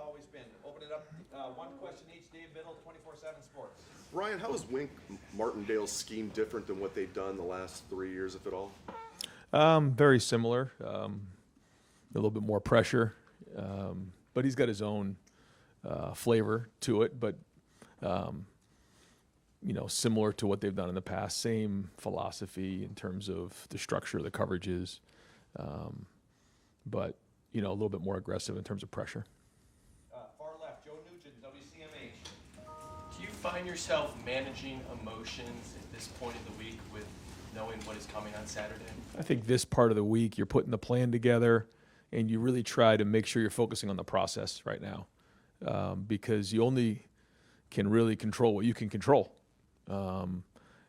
always been. Open it up. One question each. Dave Biddle, 24/7 Sports. Ryan, how is Wink Martindale's scheme different than what they've done the last 3 years, if at all? Very similar. A little bit more pressure, but he's got his own flavor to it. But similar to what they've done in the past. Same philosophy in terms of the structure, the coverages, but a little bit more aggressive in terms of pressure. Far left, Joe Nugent, WCMH. Do you find yourself managing emotions at this point of the week with knowing what is coming on Saturday? I think this part of the week you're putting the plan together, and you really try to make sure you're focusing on the process right now, because you only can really control what you can control.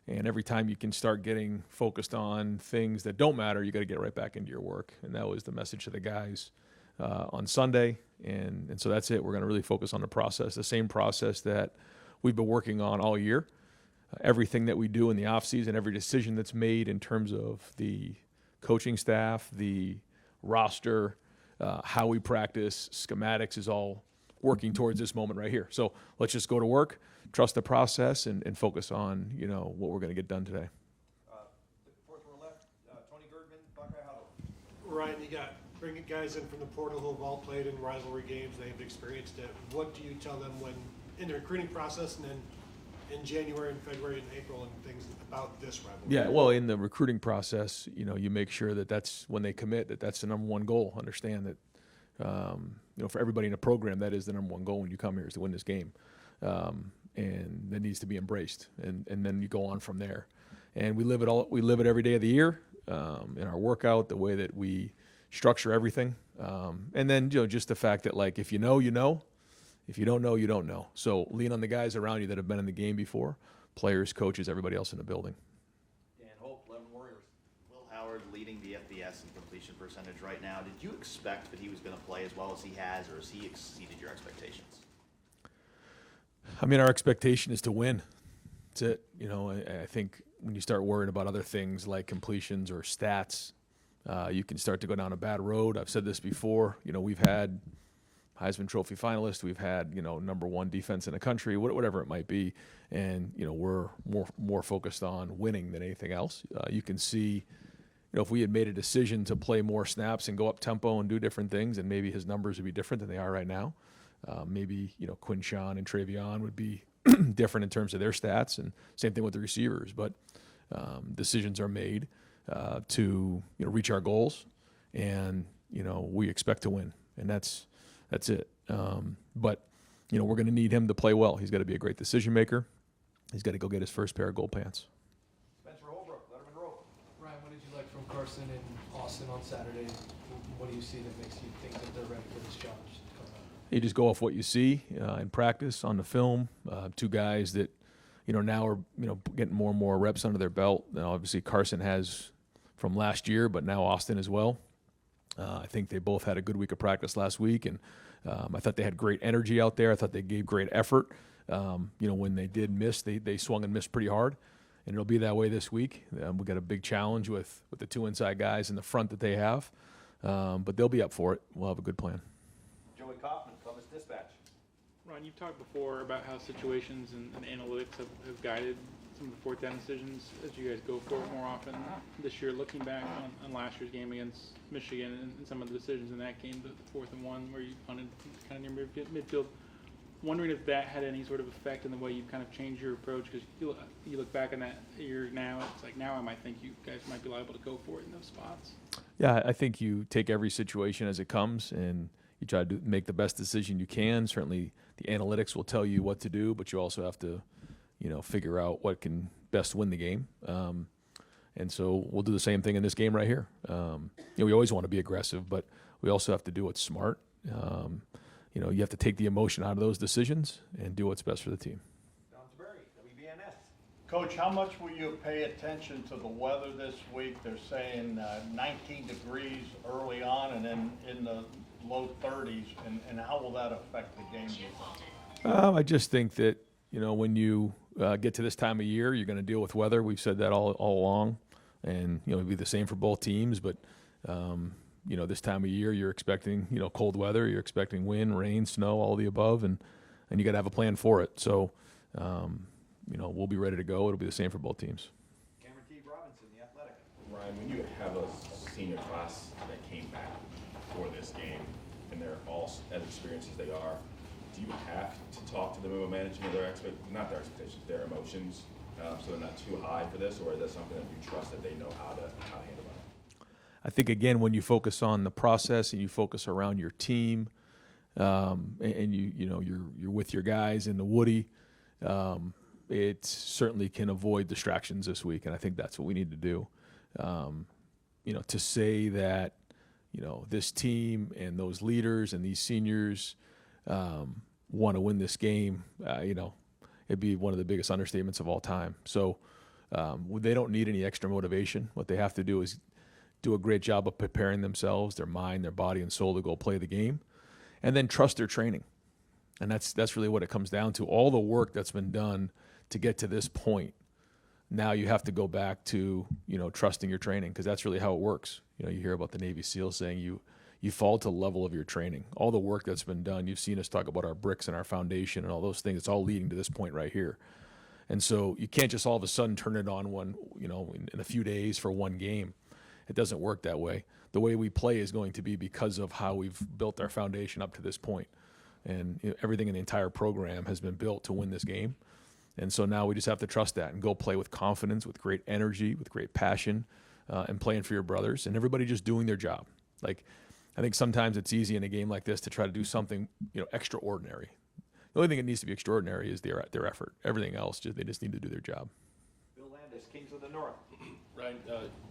And every time you can start getting focused on things that don't matter, you got to get right back into your work. And that was the message to the guys on Sunday. And so that's it. We're going to really focus on the process, the same process that we've been working on all year. Everything that we do in the offseason, every decision that's made in terms of the coaching staff, the roster, how we practice, schematics is all working towards this moment right here. So let's just go to work, trust the process, and focus on what we're going to get done today. Fourth row left, Tony Girdman, Buckeye Huddle. Ryan, you got bringing guys in from the portal who have all played in rivalry games. They've experienced it. What do you tell them when in the recruiting process and then in January and February and April and things about this rivalry? Yeah, well, in the recruiting process, you make sure that that's when they commit, that's the number one goal. Understand that, for everybody in the program, that is the number one goal when you come here is to win this game. And that needs to be embraced. And then you go on from there. And we live it every day of the year, in our workout, the way that we structure everything. And then, just the fact that, like, if you know, you know. If you don't know, you don't know. So lean on the guys around you that have been in the game before, players, coaches, everybody else in the building. Dan Hope, 11 Warriors. Will Howard leading the FBS in completion percentage right now. Did you expect that he was going to play as well as he has, or has he exceeded your expectations? I mean, our expectation is to win. That's it. I think when you start worrying about other things like completions or stats, you can start to go down a bad road. I've said this before. We've had Heisman Trophy finalists. We've had, number one defense in the country, whatever it might be. And, we're more focused on winning than anything else. You can see, if we had made a decision to play more snaps and go up tempo and do different things, and maybe his numbers would be different than they are right now. Maybe, Quinshawn and Travion would be different in terms of their stats, and same thing with the receivers. But decisions are made to, reach our goals, and, we expect to win. And that's it. But, we're going to need him to play well. He's got to be a great decision maker. He's got to go get his first pair of gold pants. Spencer Holbrook, Letterman Row. Ryan, what did you like from Carson and Austin on Saturday? What do you see that makes you think that they're ready for this challenge to come out? You just go off what you see in practice, on the film. Two guys that, now are, getting more and more reps under their belt. Now, obviously, Carson has from last year, but now Austin as well. I think they both had a good week of practice last week, and I thought they had great energy out there. I thought they gave great effort. When they did miss, they swung and missed pretty hard, and it'll be that way this week. We've got a big challenge with the two inside guys in the front that they have, but they'll be up for it. We'll have a good plan. Joey Kaufman, Columbus Dispatch. Ron, you've talked before about how situations and analytics have guided some of the fourth down decisions as you guys go for it more often this year. Looking back on last year's game against Michigan and some of the decisions in that game, the 4th and 1 where you punted kind of near midfield, wondering if that had any sort of effect in the way you've kind of changed your approach, because you look back on that year now, it's like now I might think you guys might be liable to go for it in those spots. Yeah, I think you take every situation as it comes, and you try to make the best decision you can. Certainly the analytics will tell you what to do, but you also have to, figure out what can best win the game. And so we'll do the same thing in this game right here. We always want to be aggressive, but we also have to do what's smart. You have to take the emotion out of those decisions and do what's best for the team. Don Taberry, WBNS. Coach, how much will you pay attention to the weather this week? They're saying 19 degrees early on and then in the low 30s, and how will that affect the game? I just think that, when you get to this time of year, you're going to deal with weather. We've said that all along, and, it'll be the same for both teams. But, this time of year, you're expecting, cold weather, you're expecting wind, rain, snow, all the above, and you got to have a plan for it. So, we'll be ready to go. It'll be the same for both teams. Cameron T. Robinson, The Athletic. Ryan, when you have a senior class that came back for this game, and they're all as experienced as they are, do you have to talk to them about managing their expectations, their emotions, so they're not too high for this, or is that something that you trust that they know how to handle it? I think, again, when you focus on the process and you focus around your team, and you're with your guys in the Woody, it certainly can avoid distractions this week, and I think that's what we need to do. To say that, this team and those leaders and these seniors want to win this game, it'd be one of the biggest understatements of all time. So they don't need any extra motivation. What they have to do is do a great job of preparing themselves, their mind, their body, and soul to go play the game, and then trust their training. And that's really what it comes down to. All the work that's been done to get to this point, now you have to go back to, trusting your training, because that's really how it works. You hear about the Navy SEALs saying you fall to the level of your training. All the work that's been done, you've seen us talk about our bricks and our foundation and all those things. It's all leading to this point right here. And so you can't just all of a sudden turn it on in a few days for one game. It doesn't work that way. The way we play is going to be because of how we've built our foundation up to this point. And everything in the entire program has been built to win this game. And so now we just have to trust that and go play with confidence, with great energy, with great passion, and playing for your brothers, and everybody just doing their job. Like, I think sometimes it's easy in a game like this to try to do something, extraordinary. The only thing that needs to be extraordinary is their effort. Everything else, they just need to do their job. Bill Landis, Kings of the North. Ryan,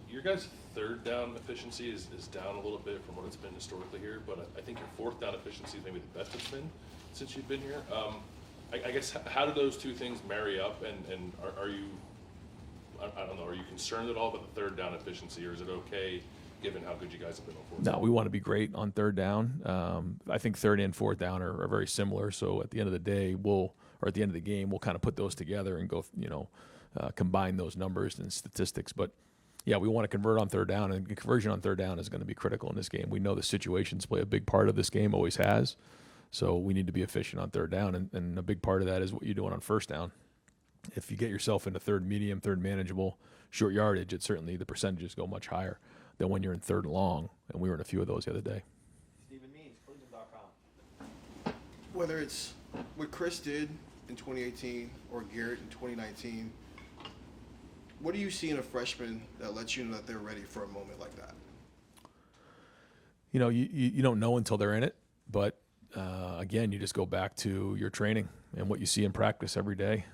your guys' third down efficiency is down a little bit from what it's been historically here, but I think your fourth down efficiency is maybe the best it's been since you've been here. I guess, how do those two things marry up, and are you, I don't know, are you concerned at all about the third down efficiency, or is it okay given how good you guys have been on fourth down? No, we want to be great on third down. I think third and fourth down are very similar, so at the end of the day, at the end of the game, we'll kind of put those together and go, combine those numbers and statistics. But yeah, we want to convert on third down, and conversion on third down is going to be critical in this game. We know the situations play a big part of this game, always has. So we need to be efficient on third down, and a big part of that is what you're doing on first down. If you get yourself into third medium, third manageable, short yardage, the percentages go much higher than when you're in third and long, and we were in a few of those the other day. Stephen Means, Cleveland.com. Whether it's what Chris did in 2018 or Garrett in 2019, what do you see in a freshman that lets you know that they're ready for a moment like that? You don't know until they're in it, but again, you just go back to your training and what you see in practice every day.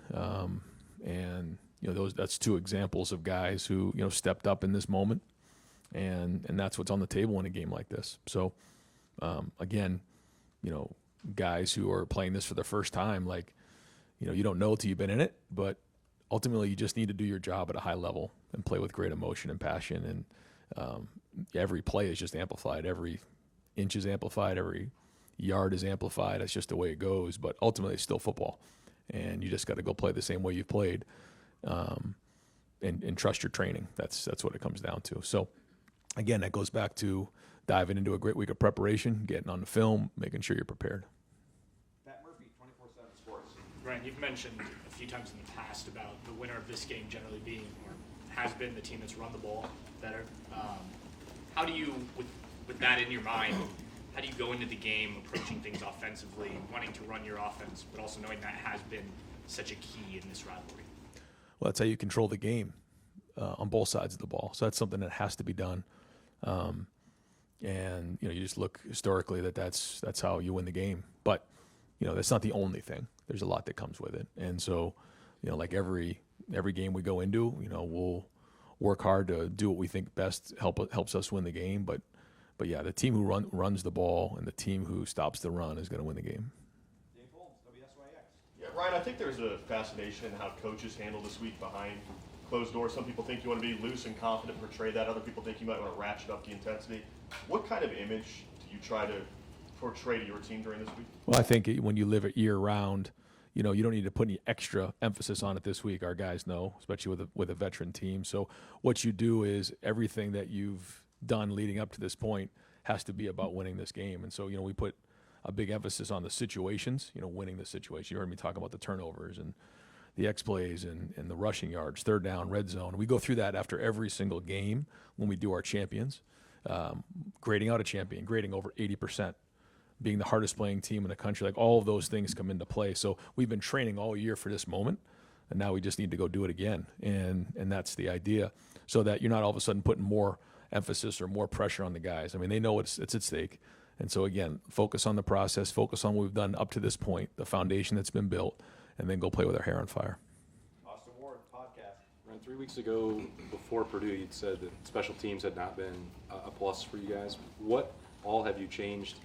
And that's two examples of guys who stepped up in this moment, and that's what's on the table in a game like this. So again, guys who are playing this for the first time, you don't know till you've been in it, but ultimately you just need to do your job at a high level and play with great emotion and passion. And every play is just amplified, every inch is amplified, every yard is amplified. That's just the way it goes. But ultimately, it's still football, and you just got to go play the same way you've played, and trust your training. That's what it comes down to. So, again, that goes back to diving into a great week of preparation, getting on the film, making sure you're prepared. Matt Murphy, 24/7 Sports. Ryan, you've mentioned a few times in the past about the winner of this game generally being, or has been, the team that's run the ball better. How do you, with that in your mind, how do you go into the game approaching things offensively, wanting to run your offense, but also knowing that has been such a key in this rivalry? Well, that's how you control the game on both sides of the ball. So that's something that has to be done. And you just look historically that's how you win the game. But that's not the only thing. There's a lot that comes with it. And so like every game we go into, we'll work hard to do what we think best helps us win the game. But yeah, the team who runs the ball and the team who stops the run is going to win the game. Dave Holmes, WSYX. Yeah, Ryan, I think there's a fascination in how coaches handle this week behind closed doors. Some people think you want to be loose and confident, portray that. Other people think you might want to ratchet up the intensity. What kind of image do you try to portray to your team during this week? Well, I think when you live it year round, you don't need to put any extra emphasis on it this week. Our guys know, especially with a veteran team. So what you do is everything that you've done leading up to this point has to be about winning this game. And so, we put a big emphasis on the situations, winning the situation. You heard me talk about the turnovers and the X-plays and the rushing yards, third down, red zone. We go through that after every single game when we do our champions. Grading out a champion, grading over 80%, being the hardest playing team in the country. Like, all of those things come into play. So we've been training all year for this moment, and now we just need to go do it again. And that's the idea, so that you're not all of a sudden putting more emphasis or more pressure on the guys. I mean, they know it's at stake. And so, again, focus on the process, focus on what we've done up to this point, the foundation that's been built, and then go play with our hair on fire. Austin Ward, podcast. Ryan, 3 weeks ago, before Purdue, you'd said that special teams had not been a plus for you guys. What all have you changed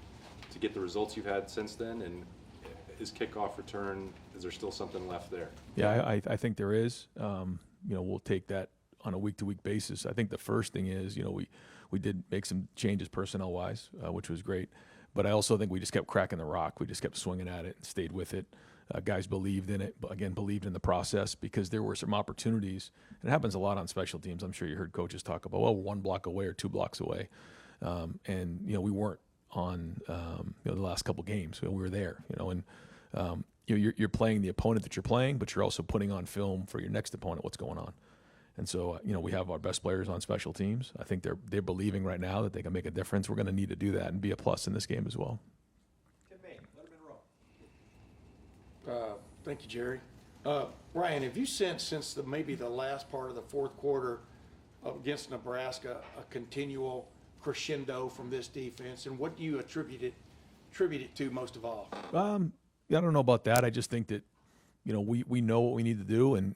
to get the results you've had since then? And is kickoff return, is there still something left there? Yeah, I think there is. We'll take that on a week-to-week basis. I think the first thing is, we did make some changes personnel-wise, which was great. But I also think we just kept cracking the rock. We just kept swinging at it and stayed with it. Guys believed in it, but again, believed in the process, because there were some opportunities. And it happens a lot on special teams. I'm sure you heard coaches talk about, well, we're 1 block away or 2 blocks away. We weren't on the last couple games. We were there, and you're playing the opponent that you're playing, but you're also putting on film for your next opponent what's going on. And so, we have our best players on special teams. I think they're believing right now that they can make a difference. We're going to need to do that and be a plus in this game as well. Tim May, Letterman Row. Thank you, Jerry. Ryan, have you sensed since maybe the last part of the fourth quarter against Nebraska a continual crescendo from this defense, and what do you attribute it to most of all? I don't know about that. I just think that we know what we need to do, and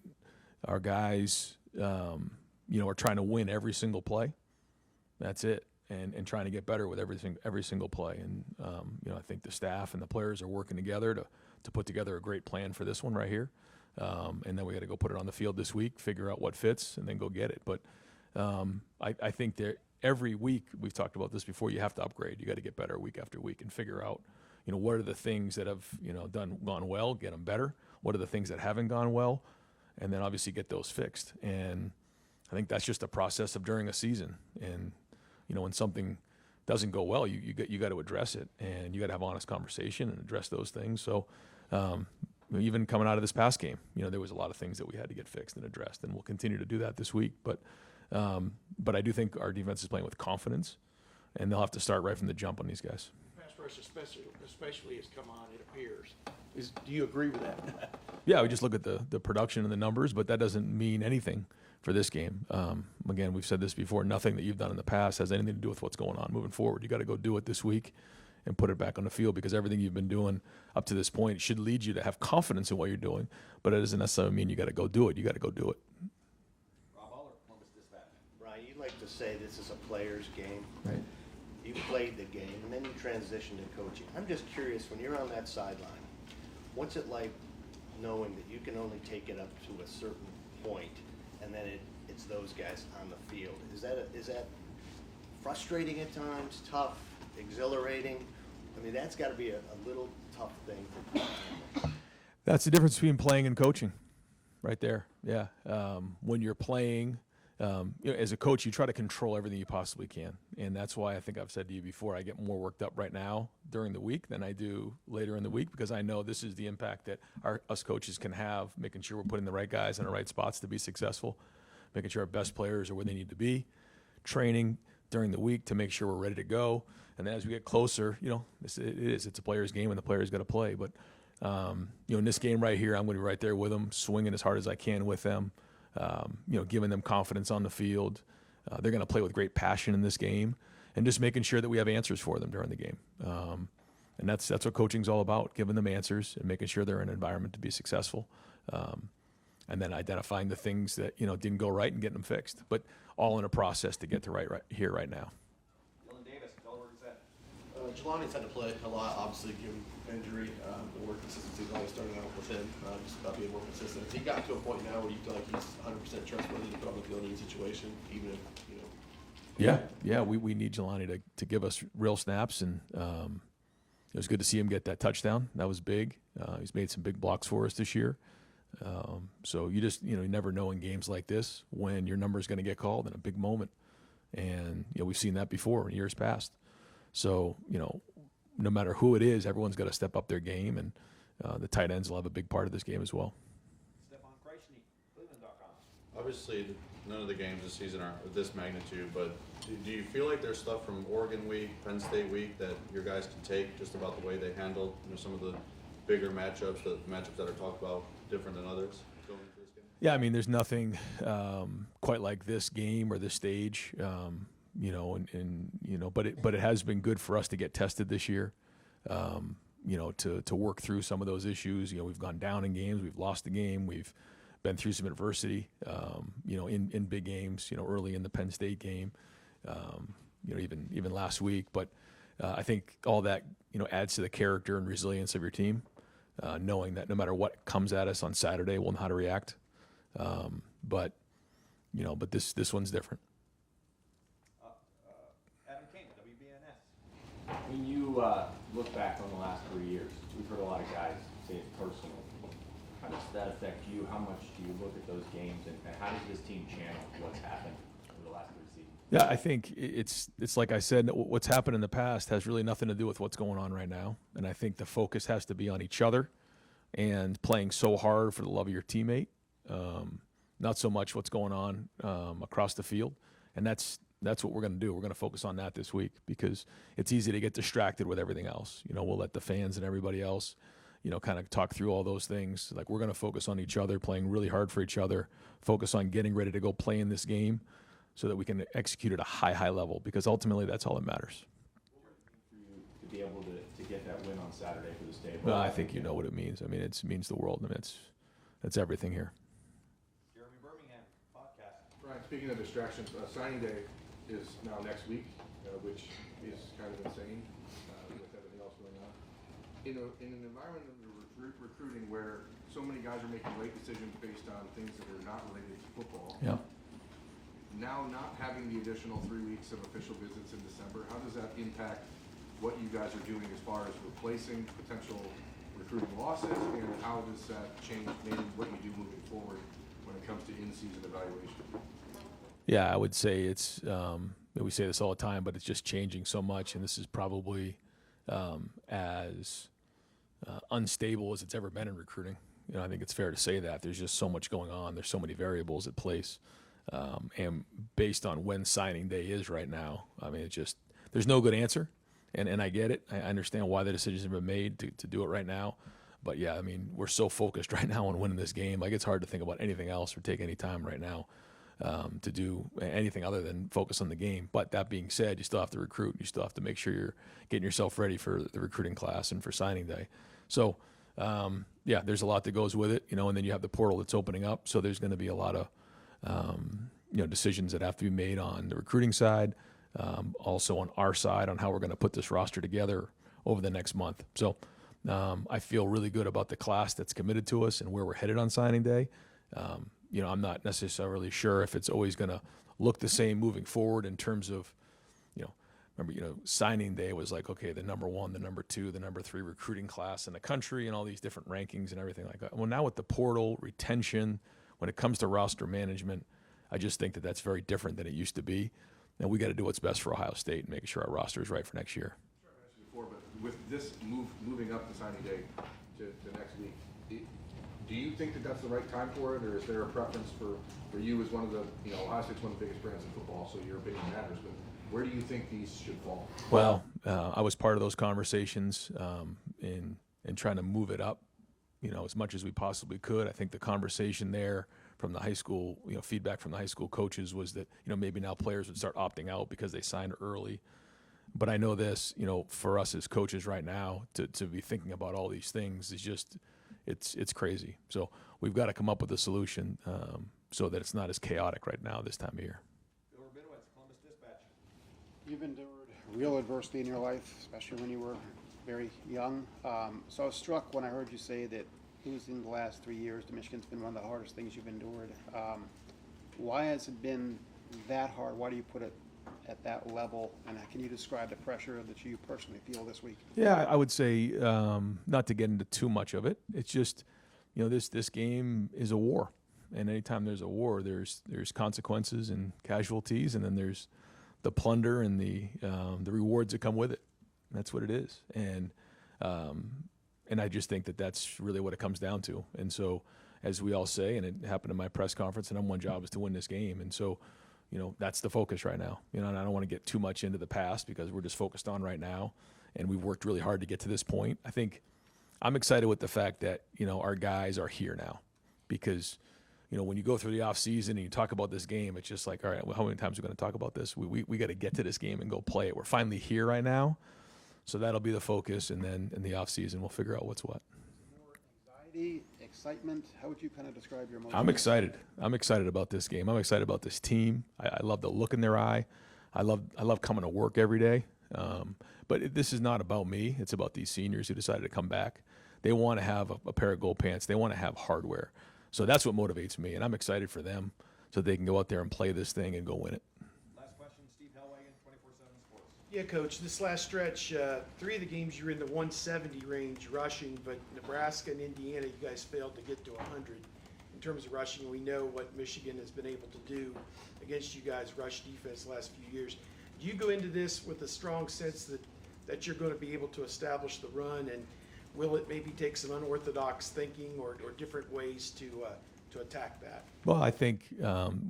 our guys are trying to win every single play. That's it, and trying to get better with every single play. And I think the staff and the players are working together to put together a great plan for this one right here. And then we got to go put it on the field this week, figure out what fits, and then go get it. But I think that every week, we've talked about this before, you have to upgrade. You got to get better week after week and figure out, what are the things that have, gone well, get them better. What are the things that haven't gone well? And then obviously get those fixed. And I think that's just a process of during a season. And, when something doesn't go well, you got to address it, and you got to have honest conversation and address those things. So even coming out of this past game, there was a lot of things that we had to get fixed and addressed, and we'll continue to do that this week. But I do think our defense is playing with confidence, and they'll have to start right from the jump on these guys. Pass rush especially has come on, it appears. Do you agree with that? Yeah, we just look at the production and the numbers, but that doesn't mean anything for this game. Again, we've said this before, nothing that you've done in the past has anything to do with what's going on moving forward. You got to go do it this week and put it back on the field, because everything you've been doing up to this point should lead you to have confidence in what you're doing, but it doesn't necessarily mean you got to go do it. You got to go do it. Rob Aller, Columbus Dispatch. Brian, you like to say this is a player's game. Right. You played the game, and then you transitioned to coaching. I'm just curious, when you're on that sideline, what's it like knowing that you can only take it up to a certain point, and then it's those guys on the field? Is that frustrating at times, tough, exhilarating? I mean, that's got to be a little tough thing for people. That's the difference between playing and coaching, right there. Yeah. When you're playing, as a coach, you try to control everything you possibly can. And that's why I think I've said to you before, I get more worked up right now during the week than I do later in the week, because I know this is the impact that us coaches can have, making sure we're putting the right guys in the right spots to be successful, making sure our best players are where they need to be, training during the week to make sure we're ready to go. And then as we get closer, it's a player's game, and the player's got to play. But, in this game right here, I'm going to be right there with them, swinging as hard as I can with them. Giving them confidence on the field. They're going to play with great passion in this game, and just making sure that we have answers for them during the game. And that's what coaching's all about, giving them answers and making sure they're in an environment to be successful. And then identifying the things that, didn't go right and getting them fixed, but all in a process to get to right here, right now. Dylan Davis, Delaware Gazette. Jelani's had to play a lot, obviously, given injury. The word consistency is always starting out with him, just about being more consistent. Has he got to a point now where you feel like he's 100% trustworthy to put on the field in any situation, even if, Yeah, we need Jelani to give us real snaps, and it was good to see him get that touchdown. That was big. He's made some big blocks for us this year. So you just, you never know in games like this when your number is going to get called in a big moment. And, we've seen that before in years past. So, no matter who it is, everyone's got to step up their game, and the tight ends will have a big part of this game as well. Stefan Kreisny, Cleveland.com. Obviously, none of the games this season are of this magnitude, but do you feel like there's stuff from Oregon week, Penn State week that your guys can take just about the way they handle some of the bigger matchups, the matchups that are talked about different than others going into this game? Yeah, I mean, there's nothing quite like this game or this stage, but it has been good for us to get tested this year, to work through some of those issues. We've gone down in games, we've lost the game, we've been through some adversity, in big games, early in the Penn State game, even last week. But I think all that, adds to the character and resilience of your team, knowing that no matter what comes at us on Saturday, we'll know how to react. But this one's different. Adam King, WBNS. When you look back on the last 3 years, we've heard a lot of guys say it's personal. How does that affect you? How much do you look at those games, and how does this team channel what's happened over the last 3 seasons? Yeah, I think it's like I said, what's happened in the past has really nothing to do with what's going on right now. And I think the focus has to be on each other and playing so hard for the love of your teammate, not so much what's going on across the field. And that's what we're going to do. We're going to focus on that this week because it's easy to get distracted with everything else. We'll let the fans and everybody else, kind of talk through all those things. Like, we're going to focus on each other, playing really hard for each other, focus on getting ready to go play in this game so that we can execute at a high level, because ultimately that's all that matters. For you to be able to get that win on Saturday for the state. Well, I think you know what it means. I mean, it means the world. I mean, it's everything here. Jeremy Birmingham, podcast. Ryan, speaking of distractions, signing day is now next week, which is kind of insane with everything else going on. In an environment of recruiting where so many guys are making late decisions based on things that are not related to football, now not having the additional 3 weeks of official visits in December, how does that impact what you guys are doing as far as replacing potential recruiting losses, and how does that change maybe what you do moving forward when it comes to in-season evaluation? Yeah, I would say it's, we say this all the time, but it's just changing so much, and this is probably as unstable as it's ever been in recruiting. I think it's fair to say that. There's just so much going on. There's so many variables at place. And based on when signing day is right now, I mean, there's no good answer. And I get it. I understand why the decisions have been made to do it right now. But yeah, I mean, we're so focused right now on winning this game. Like, it's hard to think about anything else or take any time right now to do anything other than focus on the game. But that being said, you still have to recruit. You still have to make sure you're getting yourself ready for the recruiting class and for signing day. So, yeah, there's a lot that goes with it, and then you have the portal that's opening up. So there's going to be a lot of, decisions that have to be made on the recruiting side, also on our side on how we're going to put this roster together over the next month. So I feel really good about the class that's committed to us and where we're headed on signing day. I'm not necessarily sure if it's always going to look the same moving forward in terms of, remember, signing day was like, okay, the number 1, the number 2, the number 3 recruiting class in the country and all these different rankings and everything like that. Well, now with the portal, retention, when it comes to roster management, I just think that that's very different than it used to be. And we got to do what's best for Ohio State and making sure our roster is right for next year. Sure, I mentioned before, but with this moving up the signing day to next week, do you think that that's the right time for it, or is there a preference for you as one of the, Ohio State's one of the biggest brands in football, so your opinion matters, but where do you think these should fall? Well, I was part of those conversations in trying to move it up, as much as we possibly could. I think the conversation there from the high school, feedback from the high school coaches was that, maybe now players would start opting out because they signed early. But I know this, for us as coaches right now to be thinking about all these things is just, it's crazy. So we've got to come up with a solution so that it's not as chaotic right now this time of year. Bill Rabinowitz, Columbus Dispatch. You've endured real adversity in your life, especially when you were very young. So I was struck when I heard you say that losing the last 3 years to Michigan's been one of the hardest things you've endured. Why has it been that hard? Why do you put it at that level? And can you describe the pressure that you personally feel this week? Yeah, I would say not to get into too much of it. It's just, this game is a war, and anytime there's a war, there's consequences and casualties, and then there's the plunder and the rewards that come with it. That's what it is. And I just think that that's really what it comes down to. And so, as we all say, and it happened in my press conference, the number one job is to win this game. And so, that's the focus right now. And I don't want to get too much into the past because we're just focused on right now. And we've worked really hard to get to this point. I think I'm excited with the fact that, our guys are here now because, when you go through the off season and you talk about this game, it's just like, all right, well, how many times are we going to talk about this? We got to get to this game and go play it. We're finally here right now. So that'll be the focus. And then in the off season, we'll figure out what's what. Anxiety, excitement, how would you kind of describe your emotions? I'm excited. I'm excited about this game. I'm excited about this team. I love the look in their eye. I love coming to work every day. But this is not about me. It's about these seniors who decided to come back. They want to have a pair of gold pants. They want to have hardware. So that's what motivates me, and I'm excited for them so they can go out there and play this thing and go win it. Last question, Steve Hellwagen, 24/7 Sports. Yeah, Coach, this last stretch, 3 of the games you were in the 170 range rushing, but Nebraska and Indiana, you guys failed to get to 100. In terms of rushing, we know what Michigan has been able to do against you guys, rush defense the last few years. Do you go into this with a strong sense that you're going to be able to establish the run, and will it maybe take some unorthodox thinking or different ways to attack that? Well, I think we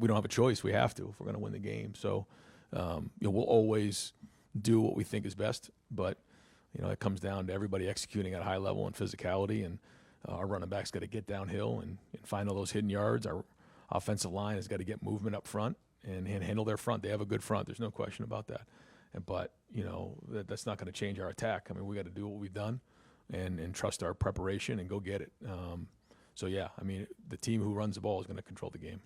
don't have a choice. We have to if we're going to win the game. So we'll always do what we think is best, but it comes down to everybody executing at a high level and physicality, and our running backs got to get downhill and find all those hidden yards. Our offensive line has got to get movement up front and handle their front. They have a good front. There's no question about that. But that's not going to change our attack. I mean, we got to do what we've done and trust our preparation and go get it. So yeah, I mean, the team who runs the ball is going to control the game.